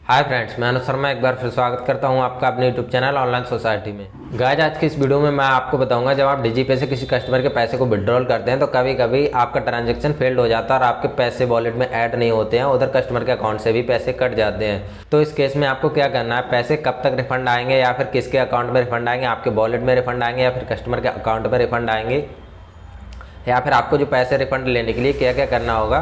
Hi friends, मैं अनुज शर्मा एक बार फिर स्वागत करता हूं आपका अपने यूट्यूब चैनल ऑनलाइन सोसाइटी में। गाइस, आज की इस वीडियो में मैं आपको बताऊंगा जब आप डीजीपे से किसी कस्टमर के पैसे को विड्रॉल करते हैं तो कभी कभी आपका ट्रांजैक्शन फेल्ड हो जाता है और आपके पैसे वॉलेट में ऐड नहीं होते हैं, उधर कस्टमर के अकाउंट से भी पैसे कट जाते हैं। तो इस केस में आपको क्या करना है, पैसे कब तक रिफंड आएंगे या फिर किसके अकाउंट में रिफंड आएंगे, आपके वॉलेट में रिफंड आएंगे या फिर कस्टमर के अकाउंट में रिफंड आएंगे, या फिर आपको जो पैसे रिफंड लेने के लिए क्या क्या करना होगा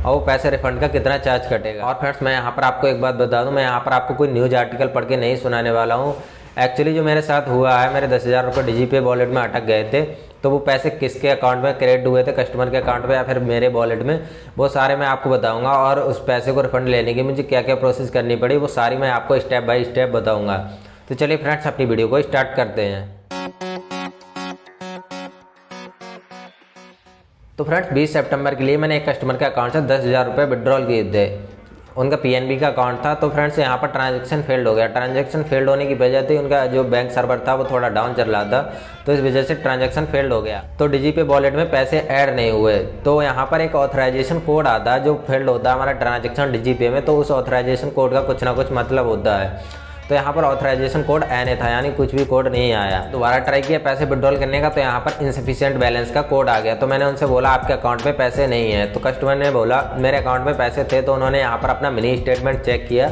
और वो पैसे रिफंड का कितना चार्ज कटेगा। और फ्रेंड्स, मैं यहाँ पर आपको एक बात बता दूँ, मैं यहाँ पर आपको कोई न्यूज़ आर्टिकल पढ़ के नहीं सुनाने वाला हूँ। एक्चुअली जो मेरे साथ हुआ है, मेरे 10,000 रुपये डीजीपे वॉलेट में अटक गए थे, तो वो पैसे किसके अकाउंट में क्रेडिट हुए थे, कस्टमर के अकाउंट में या फिर मेरे वॉलेट में, वो सारे मैं आपको बताऊंगा। और उस पैसे को रिफंड लेने की मुझे क्या क्या प्रोसेस करनी पड़ी वो सारी मैं आपको स्टेप बाय स्टेप बताऊँगा। तो चलिए फ्रेंड्स, अपनी वीडियो को स्टार्ट करते हैं। तो फ्रेंड्स, 20 सितंबर के लिए मैंने एक कस्टमर के अकाउंट से 10,000 रुपये विड्रॉल किए थे। उनका पीएनबी का अकाउंट था। तो फ्रेंड्स, यहाँ पर ट्रांजैक्शन फेल्ड हो गया। ट्रांजैक्शन फेल्ड होने की वजह थी उनका जो बैंक सर्वर था वो थोड़ा डाउन चल रहा था, तो इस वजह से ट्रांजैक्शन फेल्ड हो गया। तो डीजीपे वॉलेट में पैसे ऐड नहीं हुए। तो यहाँ पर एक ऑथराइजेशन कोड आता है जो फेल्ड होता है हमारा ट्रांजैक्शन डीजीपे में, तो उस ऑथराइजेशन कोड का कुछ ना कुछ मतलब होता है। तो यहाँ पर ऑथराइजेशन कोड एन था, यानी कुछ भी कोड नहीं आया। दोबारा ट्राई किया पैसे विड्रॉल करने का, तो यहाँ पर इनसफिशिएंट बैलेंस का कोड आ गया। तो मैंने उनसे बोला आपके अकाउंट में पैसे नहीं है। तो कस्टमर ने बोला मेरे अकाउंट में पैसे थे। तो उन्होंने यहाँ पर अपना मिनी स्टेटमेंट चेक किया,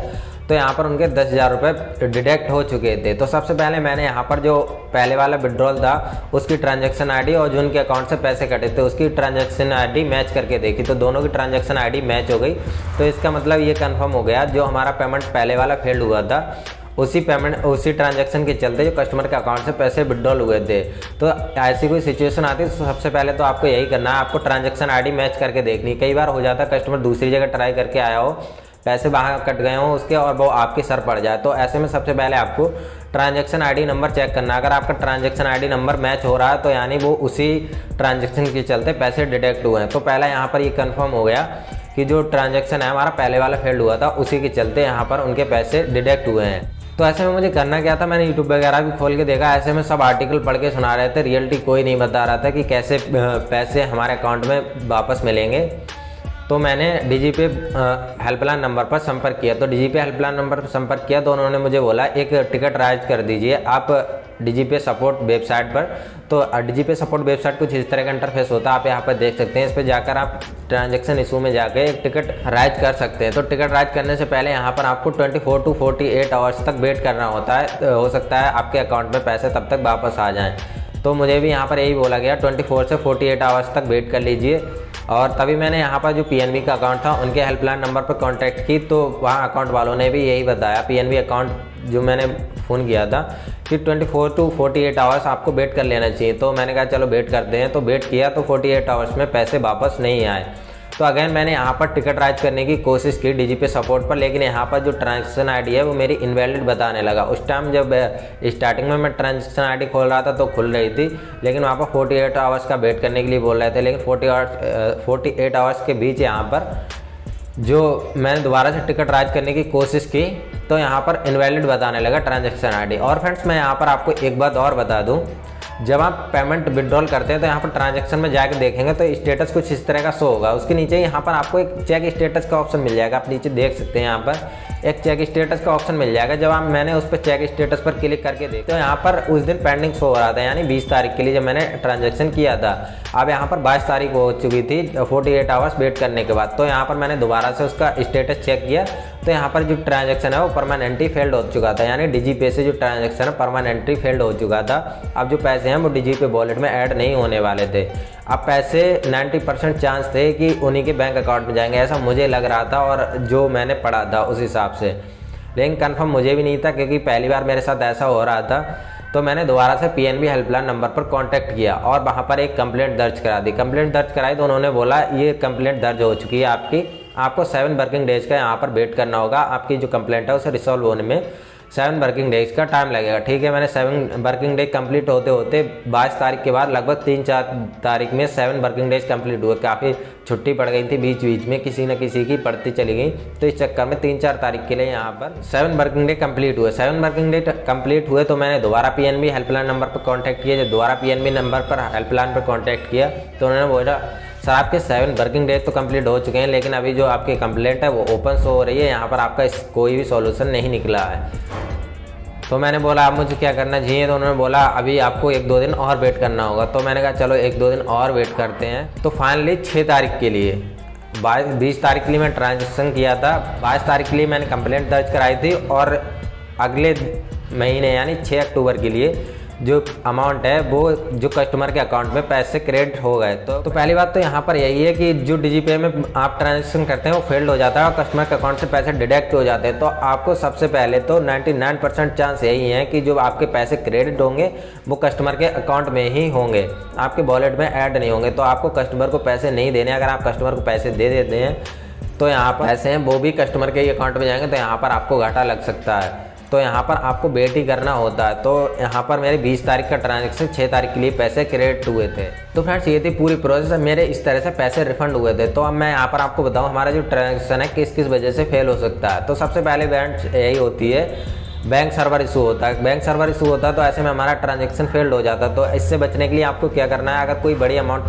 तो यहाँ पर उनके 10,000 रुपये डिडक्ट हो चुके थे। तो सबसे पहले मैंने यहाँ पर जो पहले वाला विड्रॉल था उसकी ट्रांजैक्शन आईडी और जो उनके अकाउंट से पैसे कटे थे उसकी ट्रांजैक्शन आईडी मैच करके देखी, तो दोनों की ट्रांजैक्शन आईडी मैच हो गई। तो इसका मतलब ये कंफर्म हो गया जो हमारा पेमेंट पहले वाला फेल्ड हुआ था उसी ट्रांजैक्शन के चलते जो कस्टमर के अकाउंट से पैसे विड्रॉल हुए थे। तो ऐसी कोई सिचुएशन आती है तो सबसे पहले तो आपको यही करना है, आपको ट्रांजैक्शन आईडी मैच करके देखनी। कई बार हो जाता है कस्टमर दूसरी जगह ट्राई करके आया हो, पैसे वहाँ कट गए हों उसके और वो आपके सर पड़ जाए, तो ऐसे में सबसे पहले आपको ट्रांजैक्शन आईडी नंबर चेक करना। अगर आपका ट्रांजैक्शन आईडी नंबर मैच हो रहा है तो यानी वो उसी ट्रांजैक्शन के चलते पैसे डिडक्ट हुए हैं। तो पहला यहाँ पर ये कन्फर्म हो गया कि जो ट्रांजैक्शन है हमारा पहले वाला फेल्ड हुआ था उसी के चलते यहाँ पर उनके पैसे डिडक्ट हुए हैं। तो ऐसे में मुझे करना क्या था, मैंने यूट्यूब वगैरह भी खोल के देखा। ऐसे में सब आर्टिकल पढ़ के सुना रहे थे, रियलिटी कोई नहीं बता रहा था कि कैसे पैसे हमारे अकाउंट में वापस मिलेंगे। तो मैंने डीजीपे हेल्पलाइन नंबर पर संपर्क किया। तो डीजीपे हेल्पलाइन नंबर पर संपर्क किया तो उन्होंने मुझे बोला एक टिकट राइज कर दीजिए आप डीजीपे सपोर्ट वेबसाइट पर। तो डीजीपे सपोर्ट वेबसाइट कुछ इस तरह का इंटरफेस होता है, आप यहाँ पर देख सकते हैं। इस पर जाकर आप ट्रांजैक्शन इशू में जाकर एक टिकट राइज कर सकते हैं। तो टिकट राइज करने से पहले यहाँ पर आपको 24 to 48 आवर्स तक वेट करना होता है। हो सकता है आपके अकाउंट में पैसे तब तक वापस आ जाएँ। तो मुझे भी यहाँ पर यही बोला गया 24 से 48 आवर्स तक वेट कर लीजिए। और तभी मैंने यहाँ पर जो पीएनबी का अकाउंट था उनके हेल्पलाइन नंबर पर कांटेक्ट की, तो वहाँ अकाउंट वालों ने भी यही बताया, पीएनबी अकाउंट जो मैंने फ़ोन किया था कि 24 to 48 आवर्स आपको वेट कर लेना चाहिए। तो मैंने कहा चलो वेट करते हैं। तो वेट किया तो 48 आवर्स में पैसे वापस नहीं आए। तो अगेन मैंने यहाँ पर टिकट राइज करने की कोशिश की डीजीपे सपोर्ट पर, लेकिन यहाँ पर जो ट्रांजैक्शन आईडी है वो मेरी इनवैलिड बताने लगा। उस टाइम जब स्टार्टिंग में मैं ट्रांजैक्शन आईडी खोल रहा था तो खुल रही थी, लेकिन वहाँ पर 48 आवर्स का वेट करने के लिए बोल रहे थे। लेकिन 48 आवर्स के बीच यहाँ पर जो मैंने दोबारा से टिकट राइज करने की कोशिश की तो यहाँ पर इनवैलिड बताने लगा ट्रांजैक्शन आईडी। और फ्रेंड्स, मैं यहाँ पर आपको एक बात और बता दूँ, जब आप पेमेंट विड्रॉल करते हैं तो यहाँ पर ट्रांजैक्शन में जाकर देखेंगे तो स्टेटस कुछ इस तरह का शो होगा। उसके नीचे यहाँ पर आपको एक चेक स्टेटस का ऑप्शन मिल जाएगा। आप नीचे देख सकते हैं, यहाँ पर एक चेक स्टेटस का ऑप्शन मिल जाएगा। जब मैंने उस पर चेक स्टेटस पर क्लिक करके देखा तो यहाँ पर उस दिन पेंडिंग शो हो रहा था, यानी 20 तारीख के लिए जब मैंने ट्रांजैक्शन किया था। अब यहाँ पर 22 तारीख हो चुकी थी 48 आवर्स वेट करने के बाद। तो यहाँ पर मैंने दोबारा से उसका स्टेटस चेक किया तो यहाँ पर जो ट्रांजैक्शन है वो परमानेंटली फेल्ड हो चुका था, यानी डीजीपे से जो ट्रांजैक्शन है परमानेंटली फेल्ड हो चुका था। अब जो पैसे हैं वो डीजीपे वॉलेट में ऐड नहीं होने वाले थे। अब पैसे 90% चांस थे कि उन्हीं के बैंक अकाउंट में जाएंगे, ऐसा मुझे लग रहा था और जो मैंने पढ़ा था उस हिसाब से। लेकिन कंफर्म मुझे भी नहीं था क्योंकि पहली बार मेरे साथ ऐसा हो रहा था। तो मैंने दोबारा से पीएनबी हेल्पलाइन नंबर पर कांटेक्ट किया और वहाँ पर एक कंप्लेंट दर्ज करा दी। कंप्लेंट दर्ज कराई तो उन्होंने बोला ये कंप्लेंट दर्ज हो चुकी है आपको 7 वर्किंग डेज का यहाँ पर वेट करना होगा। आपकी जो कंप्लेंट है उसे रिसॉल्व होने में 7 वर्किंग डेज का टाइम लगेगा। ठीक है, मैंने 7 वर्किंग डे कंप्लीट होते होते 22 तारीख के बाद लगभग 3-4 तारीख में 7 वर्किंग डेज कंप्लीट हुए। काफ़ी छुट्टी पड़ गई थी बीच बीच में, किसी न किसी की पड़ती चली गई, तो इस चक्कर में 3-4 तारीख के लिए यहाँ पर 7 वर्किंग डे कंप्लीट हुए। 7 वर्किंग डे कंप्लीट हुए तो मैंने दोबारा पीएनबी हेल्पलाइन नंबर पर कॉन्टैक्ट किया। जब दोबारा पीएनबी नंबर पर हेल्पलाइन पर कॉन्टैक्ट किया तो उन्होंने बोला सर आपके 7 वर्किंग डेज तो कंप्लीट हो चुके हैं, लेकिन अभी जो आपकी कंप्लेंट है वो ओपन शो हो रही है, यहाँ पर आपका कोई भी सॉल्यूशन नहीं निकला है। तो मैंने बोला आप मुझे क्या करना चाहिए, तो उन्होंने बोला अभी आपको 1-2 दिन और वेट करना होगा। तो मैंने कहा चलो 1-2 दिन और वेट करते हैं। तो फाइनली 6 तारीख के लिए 20 तारीख के लिए मैं ट्रांजेक्शन किया था, 22 तारीख के लिए मैंने कंप्लेंट दर्ज कराई थी, और अगले महीने यानी 6 अक्टूबर के लिए जो अमाउंट है वो जो कस्टमर के अकाउंट में पैसे क्रेडिट हो गए। तो पहली बात तो यहाँ पर यही है कि जो डिजीपे में आप ट्रांजेक्शन करते हैं वो फेल्ड हो जाता है और कस्टमर के अकाउंट से पैसे डिडक्ट हो जाते हैं। तो आपको सबसे पहले तो 99% चांस यही है कि जो आपके पैसे क्रेडिट होंगे वो कस्टमर के अकाउंट में ही होंगे, आपके वॉलेट में ऐड नहीं होंगे। तो आपको कस्टमर को पैसे नहीं देने। अगर आप कस्टमर को पैसे दे देते हैं तो यहाँ पर पैसे हैं वो भी कस्टमर के ही अकाउंट में जाएंगे, तो यहाँ पर आपको घाटा लग सकता है। तो यहाँ पर आपको वेट ही करना होता है। तो यहाँ पर मेरे 20 तारीख का ट्रांजैक्शन 6 तारीख के लिए पैसे क्रेडिट हुए थे। तो फ्रेंड्स ये थी पूरी प्रोसेस, मेरे इस तरह से पैसे रिफंड हुए थे। तो अब मैं यहाँ पर आपको बताऊँ हमारा जो ट्रांजैक्शन है किस किस वजह से फेल हो सकता है। तो सबसे पहले इवेंट यही होती है, बैंक सर्वर इशू होता है। बैंक सर्वर इशू होता है तो ऐसे में हमारा ट्रांजैक्शन फेल्ड हो जाता है। तो इससे बचने के लिए आपको क्या करना है, अगर कोई बड़ी अमाउंट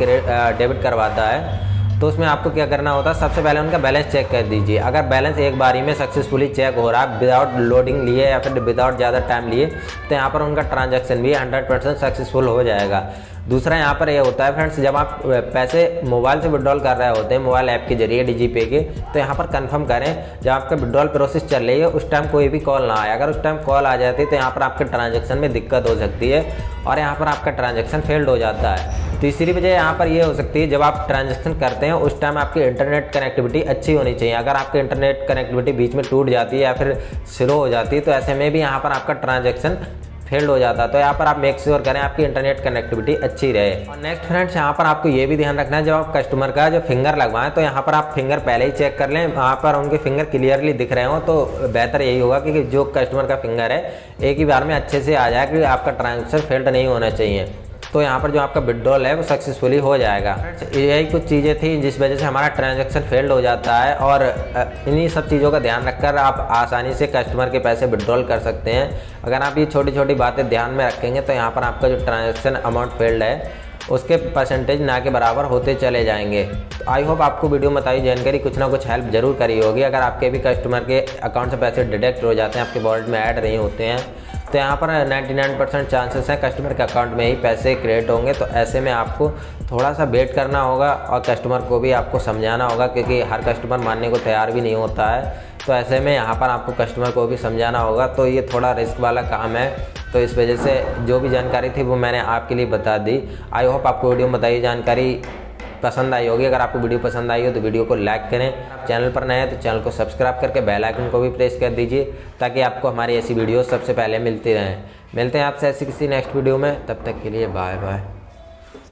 डेबिट करवाता है तो उसमें आपको क्या करना होता है, सबसे पहले उनका बैलेंस चेक कर दीजिए। अगर बैलेंस एक बारी में सक्सेसफुली चेक हो रहा है विदाउट लोडिंग लिए या फिर विदाउट ज़्यादा टाइम लिए, तो यहाँ पर उनका ट्रांजैक्शन भी 100% सक्सेसफुल हो जाएगा। दूसरा यहाँ पर ये होता है फ्रेंड्स, जब आप पैसे मोबाइल से विड्रॉल कर रहे होते हैं मोबाइल ऐप के जरिए डीजीपे के, तो यहाँ पर कंफर्म करें जब आपका विड्रॉल प्रोसेस चल रही है उस टाइम कोई भी कॉल ना आए। अगर उस टाइम कॉल आ जाती है तो यहाँ पर आपके ट्रांजैक्शन में दिक्कत हो सकती है और यहाँ पर आपका ट्रांजैक्शन फेल्ड हो जाता है। तीसरी वजह यहाँ पर ये हो सकती है, जब आप ट्रांजैक्शन करते हैं उस टाइम आपकी इंटरनेट कनेक्टिविटी अच्छी होनी चाहिए। अगर आपकी इंटरनेट कनेक्टिविटी बीच में टूट जाती है या फिर स्लो हो जाती है तो ऐसे में भी यहाँ पर आपका ट्रांजैक्शन फेल्ड हो जाता है। तो यहाँ पर आप मेक श्योर करें आपकी इंटरनेट कनेक्टिविटी अच्छी रहे। और नेक्स्ट फ्रेंड्स यहाँ पर आपको ये भी ध्यान रखना है, जब आप कस्टमर का जो फिंगर लगवाएं तो यहाँ पर आप फिंगर पहले ही चेक कर लें, वहाँ पर उनके फिंगर क्लियरली दिख रहे हो तो बेहतर यही होगा कि जो कस्टमर का फिंगर है एक ही बार में अच्छे से आ जाए कि आपका ट्रांजेक्शन फेल्ड नहीं होना चाहिए। तो यहाँ पर जो आपका विड्रॉल है वो सक्सेसफुली हो जाएगा। यही कुछ चीज़ें थी जिस वजह से हमारा ट्रांजैक्शन फेल्ड हो जाता है, और इन्हीं सब चीज़ों का ध्यान रखकर आप आसानी से कस्टमर के पैसे विड्रॉल कर सकते हैं। अगर आप ये छोटी छोटी बातें ध्यान में रखेंगे तो यहाँ पर आपका जो ट्रांजैक्शन अमाउंट फेल्ड है उसके परसेंटेज ना के बराबर होते चले जाएंगे। तो आई होप आपको वीडियो में बताई जानकारी कुछ ना कुछ हेल्प जरूर करी होगी। अगर आपके भी कस्टमर के अकाउंट से पैसे डिडक्ट हो जाते हैं, आपके वॉलेट में ऐड नहीं होते हैं, तो यहाँ पर 99% चांसेस हैं कस्टमर के अकाउंट में ही पैसे क्रिएट होंगे। तो ऐसे में आपको थोड़ा सा वेट करना होगा और कस्टमर को भी आपको समझाना होगा, क्योंकि हर कस्टमर मानने को तैयार भी नहीं होता है। तो ऐसे में यहाँ पर आपको कस्टमर को भी समझाना होगा। तो ये थोड़ा रिस्क वाला काम है, तो इस वजह से जो भी जानकारी थी वो मैंने आपके लिए बता दी। आई होप आपको वीडियो में बताई जानकारी पसंद आई होगी। अगर आपको वीडियो पसंद आई हो तो वीडियो को लाइक करें, चैनल पर नए हैं तो चैनल को सब्सक्राइब करके बेल आइकन को भी प्रेस कर दीजिए ताकि आपको हमारी ऐसी वीडियो सबसे पहले मिलती रहें। मिलते हैं आपसे ऐसी किसी नेक्स्ट वीडियो में, तब तक के लिए बाय बाय।